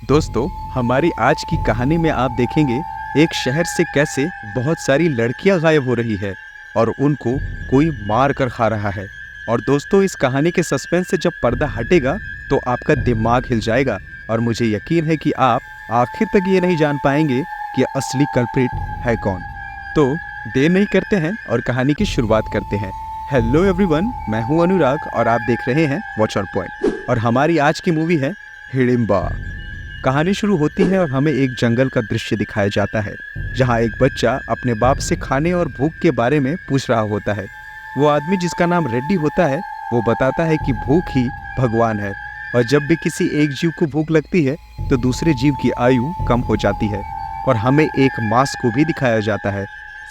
दोस्तों, हमारी आज की कहानी में आप देखेंगे एक शहर से कैसे बहुत सारी लड़कियां गायब हो रही है और उनको कोई मार कर खा रहा है। और दोस्तों, इस कहानी के सस्पेंस से जब पर्दा हटेगा तो आपका दिमाग हिल जाएगा और मुझे यकीन है कि आप आखिर तक ये नहीं जान पाएंगे कि असली कल्प्रिट है कौन। तो देर नहीं करते हैं और कहानी की शुरुआत करते हैं। हेलो एवरीवन, मैं हूं अनुराग और आप देख रहे हैं वॉच आवर पॉइंट और हमारी आज की मूवी है हिडिंबा। कहानी शुरू होती है और हमें एक जंगल का दृश्य दिखाया जाता है जहां एक बच्चा अपने बाप से खाने और भूख के बारे में पूछ रहा होता है। वो आदमी जिसका नाम रेड्डी होता है वो बताता है कि भूख ही भगवान है और जब भी किसी एक जीव को भूख लगती है तो दूसरे जीव की आयु कम हो जाती है। और हमें एक मास को भी दिखाया जाता है।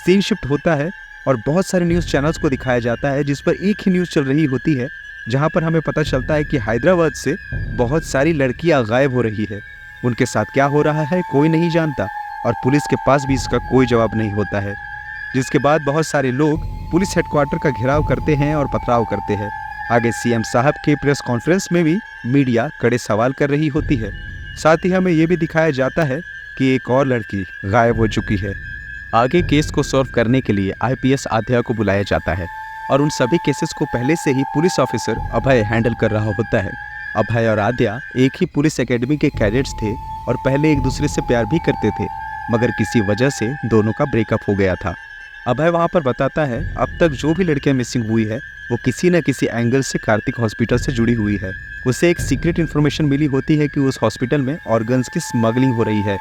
सीन शिफ्ट होता है और बहुत सारे न्यूज़ चैनल्स को दिखाया जाता है जिस पर एक ही न्यूज़ चल रही होती है जहां पर हमें पता चलता है कि हैदराबाद से बहुत सारी लड़कियां गायब हो रही है। उनके साथ क्या हो रहा है कोई नहीं जानता और पुलिस के पास भी इसका कोई जवाब नहीं होता है। जिसके बाद बहुत सारे लोग पुलिस हेडक्वार्टर का घेराव करते हैं और पथराव करते हैं। आगे सीएम साहब के प्रेस कॉन्फ्रेंस में भी मीडिया कड़े सवाल कर रही होती है। साथ ही हमें ये भी दिखाया जाता है कि एक और लड़की गायब हो चुकी है। आगे केस को सॉल्व करने के लिए आईपीएस आध्या को बुलाया जाता है और उन सभी केसेस को पहले से ही पुलिस ऑफिसर अभय हैंडल कर रहा होता है। अभय और आद्या एक ही पुलिस एकेडमी के कैडेट्स थे और पहले एक दूसरे से प्यार भी करते थे, मगर किसी वजह से दोनों का ब्रेकअप हो गया था। अभय वहाँ पर बताता है अब तक जो भी लड़कियाँ मिसिंग हुई है वो किसी न किसी एंगल से कार्तिक हॉस्पिटल से जुड़ी हुई है। उसे एक सीक्रेट इन्फॉर्मेशन मिली होती है कि उस हॉस्पिटल में ऑर्गन्स की स्मगलिंग हो रही है,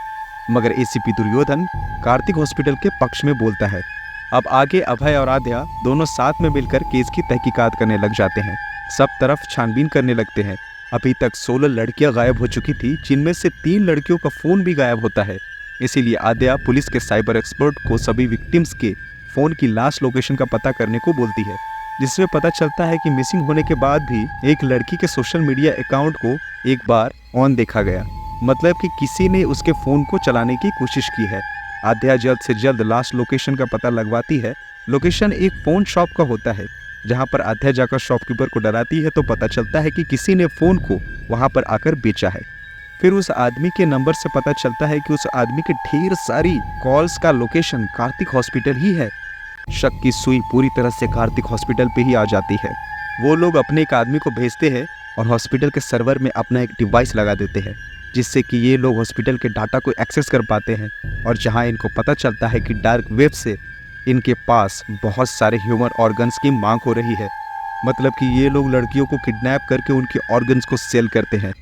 मगर एसीपी दुर्योधन कार्तिक हॉस्पिटल के पक्ष में बोलता है। अब आगे अभय और आद्या दोनों साथ में मिलकर केस की तहकीकात करने लग जाते हैं। सब तरफ छानबीन करने लगते हैं। अभी तक 16 लड़कियां गायब हो चुकी थी, जिनमें से 3 लड़कियों का फ़ोन भी गायब होता है। इसीलिए आद्या पुलिस के साइबर एक्सपर्ट को सभी विक्टिम्स के फ़ोन की लास्ट लोकेशन का पता करने को बोलती है, जिसमें पता चलता है कि मिसिंग होने के बाद भी एक लड़की के सोशल मीडिया अकाउंट को एक बार ऑन देखा गया, मतलब कि किसी ने उसके फ़ोन को चलाने की कोशिश की है। आद्या जल्द से जल्द लास्ट लोकेशन का पता लगवाती है। लोकेशन एक फ़ोन शॉप का होता है, जहां पर आद्या जाकर शॉपकीपर को डराती है तो पता चलता है कि किसी ने फ़ोन को वहां पर आकर बेचा है। फिर उस आदमी के नंबर से पता चलता है कि उस आदमी के ढेर सारी कॉल्स का लोकेशन कार्तिक हॉस्पिटल ही है। शक की सुई पूरी तरह से कार्तिक हॉस्पिटल पे ही आ जाती है। वो लोग अपने एक आदमी को भेजते हैं और हॉस्पिटल के सर्वर में अपना एक डिवाइस लगा देते हैं, जिससे कि ये लोग हॉस्पिटल के डाटा को एक्सेस कर पाते हैं। और जहां इनको पता चलता है कि डार्क वेब से इनके पास बहुत सारे ह्यूमन ऑर्गन्स की मांग हो रही है, मतलब कि ये लोग लड़कियों को किडनैप करके उनके ऑर्गन्स को सेल करते हैं।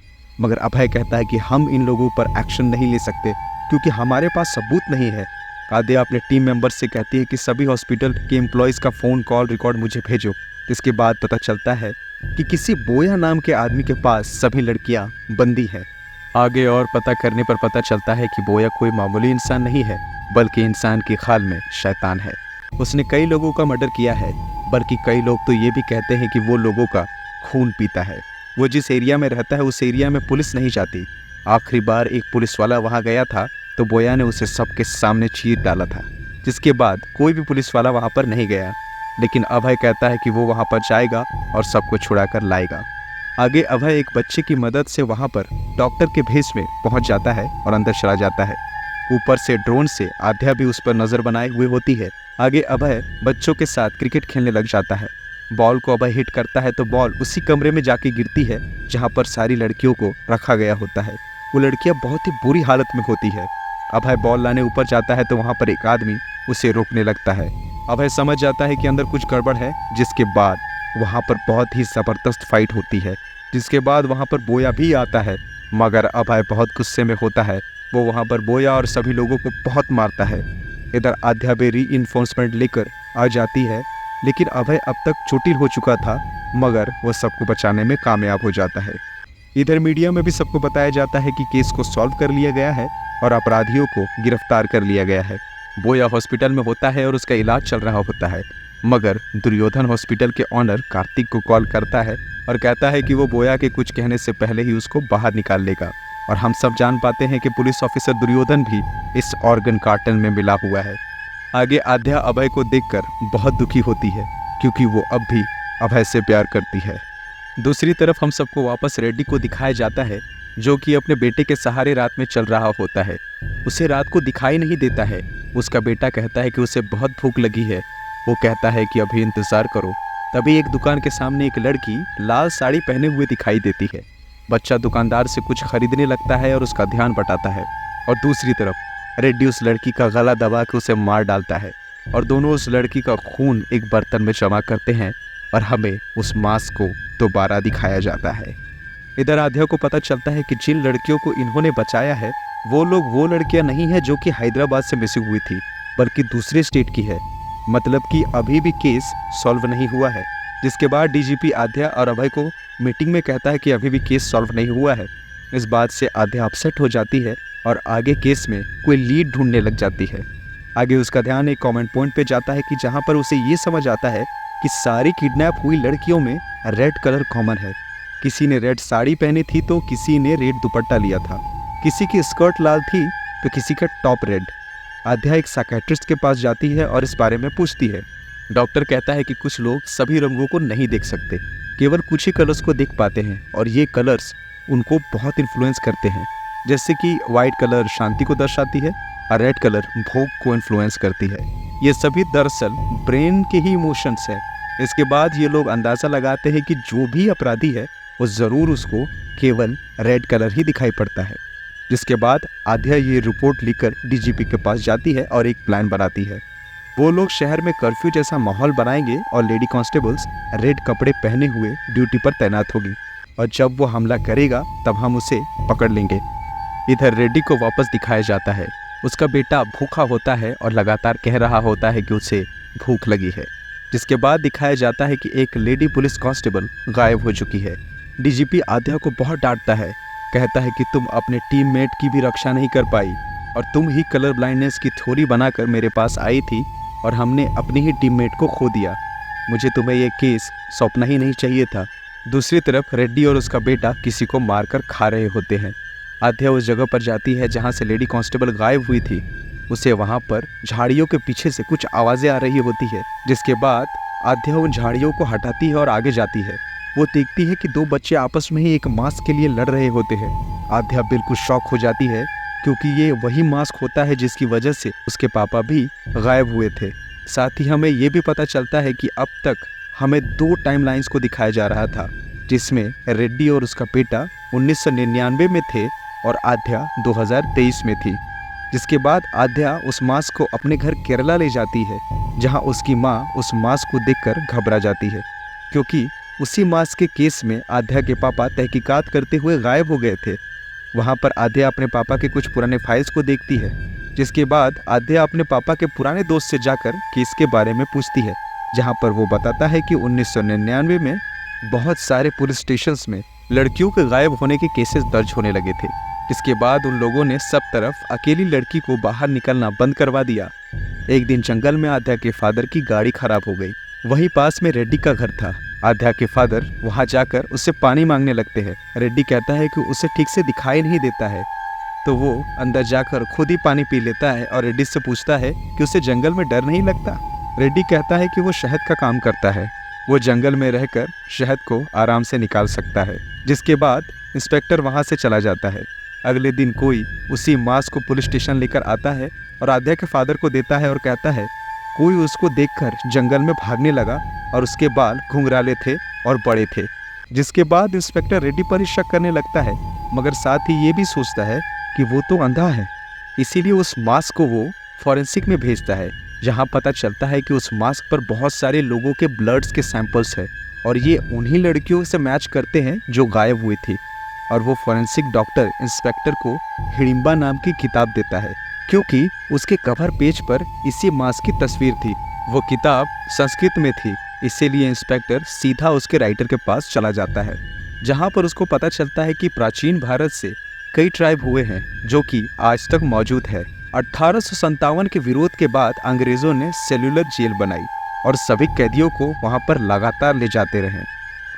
मगर अभय कहता है कि हम इन लोगों पर एक्शन नहीं ले सकते क्योंकि हमारे पास सबूत नहीं है। आद्या अपने टीम मेंबर से कहती है कि सभी हॉस्पिटल के एम्प्लॉयज़ का फ़ोन कॉल रिकॉर्ड मुझे भेजो। इसके बाद पता चलता है कि किसी बोया नाम के आदमी के पास सभी लड़कियां बंदी हैं। आगे और पता करने पर पता चलता है कि बोया कोई मामूली इंसान नहीं है, बल्कि इंसान की खाल में शैतान है। उसने कई लोगों का मर्डर किया है, बल्कि कई लोग तो ये भी कहते हैं कि वो लोगों का खून पीता है। वो जिस एरिया में रहता है उस एरिया में पुलिस नहीं जाती। आखिरी बार एक पुलिस वाला वहाँ गया था तो बोया ने उसे सबके सामने चीर डाला था, जिसके बाद कोई भी पुलिस वाला वहाँ पर नहीं गया। लेकिन अभय कहता है कि वो वहाँ पर जाएगा और सबको छुड़ा कर लाएगा। आगे अभय एक बच्चे की मदद से वहाँ पर डॉक्टर के भेष में पहुँच जाता है और अंदर चला जाता है। ऊपर से ड्रोन से आद्या भी उस पर नज़र बनाए हुए होती है। आगे अभय बच्चों के साथ क्रिकेट खेलने लग जाता है। बॉल को अभय हिट करता है तो बॉल उसी कमरे में जाके गिरती है जहाँ पर सारी लड़कियों को रखा गया होता है। वो लड़कियाँ बहुत ही बुरी हालत में होती है। अभय बॉल लाने ऊपर जाता है तो वहाँ पर एक आदमी उसे रोकने लगता है। अभय समझ जाता है कि अंदर कुछ गड़बड़ है, जिसके बाद वहाँ पर बहुत ही ज़बरदस्त फाइट होती है। जिसके बाद वहाँ पर बोया भी आता है, मगर अभय बहुत गुस्से में होता है। वो वहाँ पर बोया और सभी लोगों को बहुत मारता है। इधर आद्या भी री-इन्फोर्समेंट लेकर आ जाती है, लेकिन अभय अब तक चोटिल हो चुका था, मगर वो सबको बचाने में कामयाब हो जाता है। इधर मीडिया में भी सबको बताया जाता है कि केस को सॉल्व कर लिया गया है और अपराधियों को गिरफ्तार कर लिया गया है। बोया हॉस्पिटल में होता है और उसका इलाज चल रहा होता है, मगर दुर्योधन हॉस्पिटल के ऑनर कार्तिक को कॉल करता है और कहता है कि वो बोया के कुछ कहने से पहले ही उसको बाहर निकाल लेगा। और हम सब जान पाते हैं कि पुलिस ऑफिसर दुर्योधन भी इस ऑर्गन कार्टन में मिला हुआ है। आगे आद्या अभय को देखकर बहुत दुखी होती है क्योंकि वो अब भी अभय से प्यार करती है। दूसरी तरफ हम सबको वापस रेड्डी को दिखाया जाता है जो कि अपने बेटे के सहारे रात में चल रहा होता है। उसे रात को दिखाई नहीं देता है। उसका बेटा कहता है कि उसे बहुत भूख लगी है। वो कहता है कि अभी इंतज़ार करो। तभी एक दुकान के सामने एक लड़की लाल साड़ी पहने हुए दिखाई देती है। बच्चा दुकानदार से कुछ खरीदने लगता है और उसका ध्यान बटाता है, और दूसरी तरफ रेड्डी उस लड़की का गला दबा के उसे मार डालता है, और दोनों उस लड़की का खून एक बर्तन में जमा करते हैं और हमें उस मांस को दोबारा दिखाया जाता है। इधर आध्या को पता चलता है कि जिन लड़कियों को इन्होंने बचाया है वो लोग वो लड़कियां नहीं है जो कि हैदराबाद से मिसिंग हुई थी, बल्कि दूसरे स्टेट की है। मतलब कि अभी भी केस सॉल्व नहीं हुआ है। जिसके बाद डीजीपी आध्या और अभय को मीटिंग में कहता है कि अभी भी केस सॉल्व नहीं हुआ है। इस बात से आध्या अपसेट हो जाती है और आगे केस में कोई लीड ढूंढने लग जाती है। आगे उसका ध्यान एक कमेंट पॉइंट पे जाता है कि जहाँ पर उसे ये समझ आता है कि सारी किडनैप हुई लड़कियों में रेड कलर कॉमन है। किसी ने रेड साड़ी पहनी थी तो किसी ने रेड दुपट्टा लिया था, किसी की स्कर्ट लाल थी तो किसी का टॉप रेड। आध्या एक साइकियाट्रिस्ट के पास जाती है और इस बारे में पूछती है। डॉक्टर कहता है कि कुछ लोग सभी रंगों को नहीं देख सकते, केवल कुछ ही कलर्स को देख पाते हैं, और ये कलर्स उनको बहुत इन्फ्लुएंस करते हैं। जैसे कि वाइट कलर शांति को दर्शाती है और रेड कलर भोग को इन्फ्लुएंस करती है। ये सभी दरअसल ब्रेन के ही इमोशंस है। इसके बाद ये लोग अंदाज़ा लगाते हैं कि जो भी अपराधी है वो ज़रूर उसको केवल रेड कलर ही दिखाई पड़ता है। जिसके बाद आध्या ये रिपोर्ट लिखकर डीजीपी के पास जाती है और एक प्लान बनाती है। वो लोग शहर में कर्फ्यू जैसा माहौल बनाएंगे और लेडी कांस्टेबल्स रेड कपड़े पहने हुए ड्यूटी पर तैनात होगी, और जब वो हमला करेगा तब हम उसे पकड़ लेंगे। इधर रेड्डी को वापस दिखाया जाता है। उसका बेटा भूखा होता है और लगातार कह रहा होता है कि उसे भूख लगी है। जिसके बाद दिखाया जाता है कि एक लेडी पुलिस कांस्टेबल गायब हो चुकी है। डीजीपी आध्या को बहुत डांटता है, कहता है कि तुम अपने टीममेट की भी रक्षा नहीं कर पाई और तुम ही कलर ब्लाइंडनेस की थ्योरी बनाकर मेरे पास आई थी और हमने अपनी ही टीममेट को खो दिया। मुझे तुम्हें यह केस सौंपना ही नहीं चाहिए था। दूसरी तरफ रेड्डी और उसका बेटा किसी को मारकर खा रहे होते हैं। आध्या उस जगह पर जाती है जहां से लेडी कांस्टेबल गायब हुई थी। उसे वहां पर झाड़ियों के पीछे से कुछ आवाज़ें आ रही होती है। जिसके बाद आध्या उन झाड़ियों को हटाती है और आगे जाती है। वो देखती है कि दो बच्चे आपस में ही एक मास्क के लिए लड़ रहे होते हैं। आध्या बिल्कुल शॉक हो जाती है क्योंकि ये वही मास्क होता है जिसकी वजह से उसके पापा भी गायब हुए थे। साथ ही हमें ये भी पता चलता है कि अब तक हमें 2 टाइमलाइंस को दिखाया जा रहा था, जिसमें रेड्डी और उसका बेटा 1999 में थे और आध्या 2023 में थी। जिसके बाद आध्या उस मास्क को अपने घर केरला ले जाती है, जहां उसकी माँ उस मास्क को देखकर घबरा जाती है क्योंकि उसी मास्क के केस में आध्या के पापा तहकीकात करते हुए गायब हो गए थे। वहां पर आध्या अपने पापा के कुछ पुराने फाइल्स को देखती है। जिसके बाद आध्या अपने पापा के पुराने दोस्त से जाकर केस के बारे में पूछती है, जहां पर वो बताता है कि 1999 में बहुत सारे पुलिस स्टेशंस में लड़कियों के गायब होने के केसेस दर्ज होने लगे थे। इसके बाद उन लोगों ने सब तरफ अकेली लड़की को बाहर निकलना बंद करवा दिया। एक दिन जंगल में आध्या के फादर की गाड़ी खराब हो गई। वहीं पास में रेड्डी का घर था। आध्या के फादर वहां जाकर उससे पानी मांगने लगते हैं। रेड्डी कहता है कि उसे ठीक से दिखाई नहीं देता है, तो वो अंदर जाकर खुद ही पानी पी लेता है और रेड्डी से पूछता है कि उसे जंगल में डर नहीं लगता। रेड्डी कहता है कि वो शहद का काम करता है, वो जंगल में रहकर शहद को आराम से निकाल सकता है। जिसके बाद इंस्पेक्टर वहां से चला जाता है। अगले दिन कोई उसी मास्क को पुलिस स्टेशन लेकर आता है और आध्या के फादर को देता है और कहता है कोई उसको देखकर जंगल में भागने लगा और उसके बाल घुंघराले थे और बड़े थे। जिसके बाद इंस्पेक्टर रेड्डी पर ही शक करने लगता है, मगर साथ ही ये भी सोचता है कि वो तो अंधा है, इसीलिए उस मास्क को वो फॉरेंसिक में भेजता है, जहां पता चलता है कि उस मास्क पर बहुत सारे लोगों के ब्लड्स के सैंपल्स हैं और ये उन्हीं लड़कियों से मैच करते हैं जो गायब हुई थी। और वो फॉरेंसिक डॉक्टर इंस्पेक्टर को हिडिंबा नाम की किताब देता है क्योंकि उसके कवर पेज पर इसी मास्क की तस्वीर थी। वो किताब संस्कृत में थी, इसीलिए इंस्पेक्टर सीधा उसके राइटर के पास चला जाता है, जहां पर उसको पता चलता है कि प्राचीन भारत से कई ट्राइब हुए हैं जो कि आज तक मौजूद है। 1857 के विरोध के बाद अंग्रेजों ने सेल्यूलर जेल बनाई और सभी कैदियों को वहां पर लगातार ले जाते रहे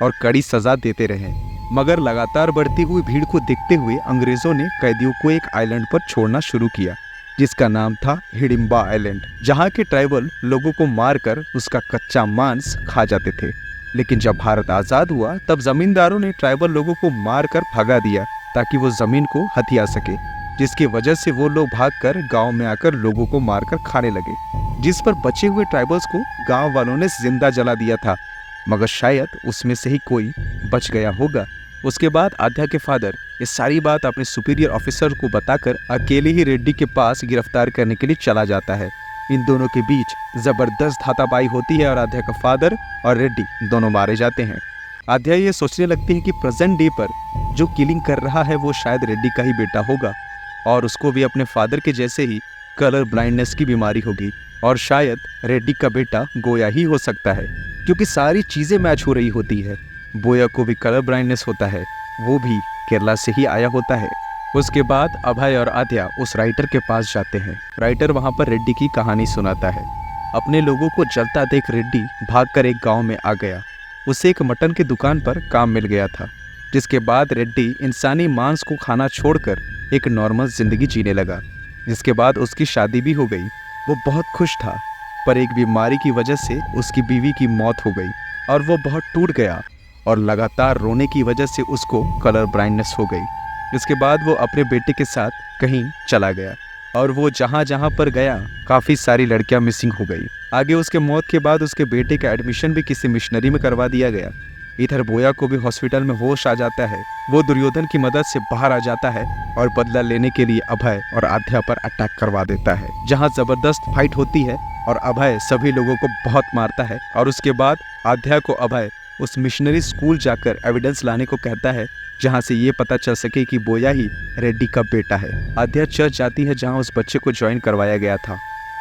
और कड़ी सजा देते रहे। मगर लगातार बढ़ती हुई भीड़ को देखते हुए अंग्रेजों ने कैदियों को एक आइलैंड पर छोड़ना शुरू किया, जिसका नाम था हिडिंबा आइलैंड, जहां के ट्राइबल लोगों को मारकर उसका कच्चा मांस खा जाते थे। लेकिन जब भारत आज़ाद हुआ तब जमींदारों ने ट्राइबल लोगों को मारकर भगा दिया ताकि वो जमीन को हथिया सके, जिसकी वजह से वो लोग भागकर गांव में आकर लोगों को मारकर खाने लगे, जिस पर बचे हुए ट्राइबल्स को गांव वालों ने जिंदा जला दिया था, मगर शायद उसमें से ही कोई बच गया होगा। उसके बाद आध्या के फादर ये सारी बात अपने सुपीरियर ऑफिसर को बताकर अकेले ही रेड्डी के पास गिरफ्तार करने के लिए चला जाता है। इन दोनों के बीच जबरदस्त हाथापाई होती है और आध्या का फादर और रेड्डी दोनों मारे जाते हैं। आध्या ये सोचने लगती है कि प्रेजेंट डे पर जो किलिंग कर रहा है वो शायद रेड्डी का ही बेटा होगा और उसको भी अपने फादर के जैसे ही कलर ब्लाइंडनेस की बीमारी होगी और शायद रेड्डी का बेटा गोया ही हो सकता है, क्योंकि सारी चीज़ें मैच हो रही होती है। बोया को भी कलर ब्लाइंडनेस होता है, वो भी केरला से ही आया होता है। उसके बाद अभय और आध्या उस राइटर के पास जाते हैं। राइटर वहाँ पर रेड्डी की कहानी सुनाता है। अपने लोगों को जलता देख रेड्डी भागकर एक गांव में आ गया। उसे एक मटन की दुकान पर काम मिल गया था, जिसके बाद रेड्डी इंसानी मांस को खाना छोड़कर एक नॉर्मल जिंदगी जीने लगा। जिसके बाद उसकी शादी भी हो गई। वो बहुत खुश था, पर एक बीमारी की वजह से उसकी बीवी की मौत हो गई और वो बहुत टूट गया और लगातार रोने की वजह से उसको कलर ब्लाइंडनेस हो गई। इसके बाद वो अपने बेटे के साथ कहीं चला गया और वो जहाँ जहाँ पर गया काफ़ी सारी लड़कियाँ मिसिंग हो गई। आगे उसके मौत के बाद उसके बेटे का एडमिशन भी किसी मिशनरी में करवा दिया गया। इधर बोया को भी हॉस्पिटल में होश आ जाता है। वो दुर्योधन की मदद से बाहर आ जाता है और बदला लेने के लिए अभय और आध्या पर अटैक करवा देता है, जहां जबरदस्त फाइट होती है और अभय सभी लोगों को बहुत मारता है। और उसके बाद आध्या को अभय उस मिशनरी स्कूल जाकर एविडेंस लाने को कहता है, जहां से ये पता चल सके कि बोया ही रेड्डी का बेटा है। आध्या चर्च जाती है जहां उस बच्चे को ज्वाइन करवाया गया था।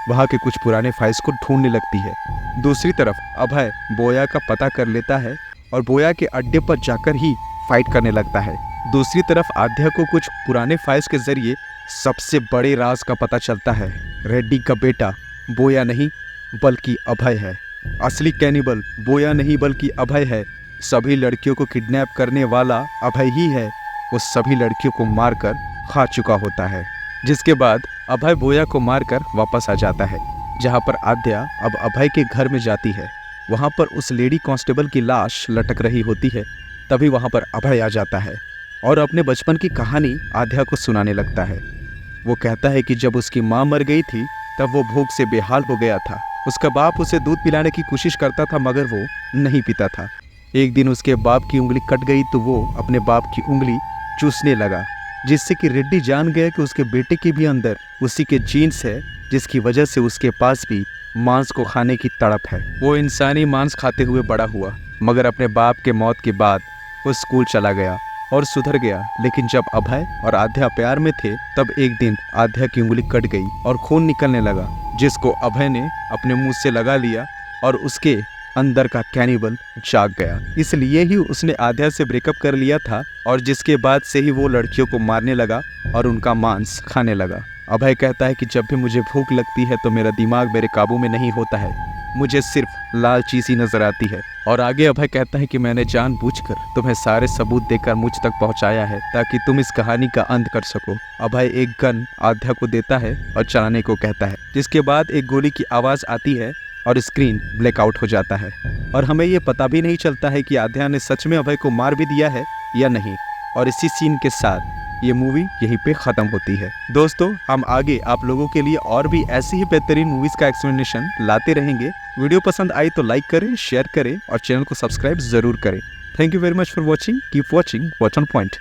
वहां के कुछ पुराने फाइल्स को ढूंढने लगती है। दूसरी तरफ अभय बोया का पता कर लेता है और बोया के अड्डे पर जाकर ही फाइट करने लगता है। दूसरी तरफ आध्या को कुछ पुराने फाइल्स के जरिए सबसे बड़े राज का पता चलता है। रेड्डी का बेटा बोया नहीं बल्कि अभय है। असली कैनिबल बोया नहीं बल्कि अभय है। सभी लड़कियों को किडनैप करने वाला अभय ही है। वो सभी लड़कियों को मारकर खा चुका होता है। जिसके बाद अभय बोया को मारकर वापस आ जाता है, जहाँ पर आध्या अब अभय के घर में जाती है। वहाँ पर उस लेडी कांस्टेबल की लाश लटक रही होती है। तभी वहाँ पर अभय आ जाता है और अपने बचपन की कहानी आध्या को सुनाने लगता है। वो कहता है कि जब उसकी माँ मर गई थी तब वो भूख से बेहाल हो गया था। उसका बाप उसे दूध पिलाने की कोशिश करता था, मगर वो नहीं पीता था। एक दिन उसके बाप की उंगली कट गई तो वो अपने बाप की उंगली चूसने लगा, जिससे कि रेड्डी जान गया कि उसके बेटे के भी अंदर उसी के जीन्स है, जिसकी वजह से उसके पास भी मांस को खाने की तड़प है। वो इंसानी मांस खाते हुए बड़ा हुआ, मगर अपने बाप के मौत के बाद वो स्कूल चला गया और सुधर गया। लेकिन जब अभय और आध्या प्यार में थे तब एक दिन आध्या की उंगली कट गई और खून निकलने लगा, जिसको अभय ने अपने मुंह से लगा लिया और उसके अंदर का कैनिबल जाग गया। इसलिए ही उसने आध्या से ब्रेकअप कर लिया था और जिसके बाद से ही वो लड़कियों को मारने लगा और उनका मांस खाने लगा। अभय कहता है कि जब भी मुझे भूख लगती है तो मेरा दिमाग मेरे काबू में नहीं होता है, मुझे सिर्फ लाल चीज़ ही नजर आती है। और आगे अभय कहता है कि मैंने जानबूझकर तुम्हें सारे सबूत देकर मुझ तक पहुंचाया है ताकि तुम इस कहानी का अंत कर सको। अभय एक गन आध्या को देता है और चलाने को कहता है, जिसके बाद एक गोली की आवाज़ आती है और स्क्रीन ब्लैकआउट हो जाता है और हमें ये पता भी नहीं चलता है कि आध्या ने सच में अभय को मार भी दिया है या नहीं। और इसी सीन के साथ ये मूवी यहीं पे ख़त्म होती है। दोस्तों, हम आगे आप लोगों के लिए और भी ऐसी ही बेहतरीन मूवीज़ का एक्सप्लेनेशन लाते रहेंगे। वीडियो पसंद आई तो लाइक करें, शेयर करें और चैनल को सब्सक्राइब ज़रूर करें। Thank you very much for watching. Keep watching, watch on point.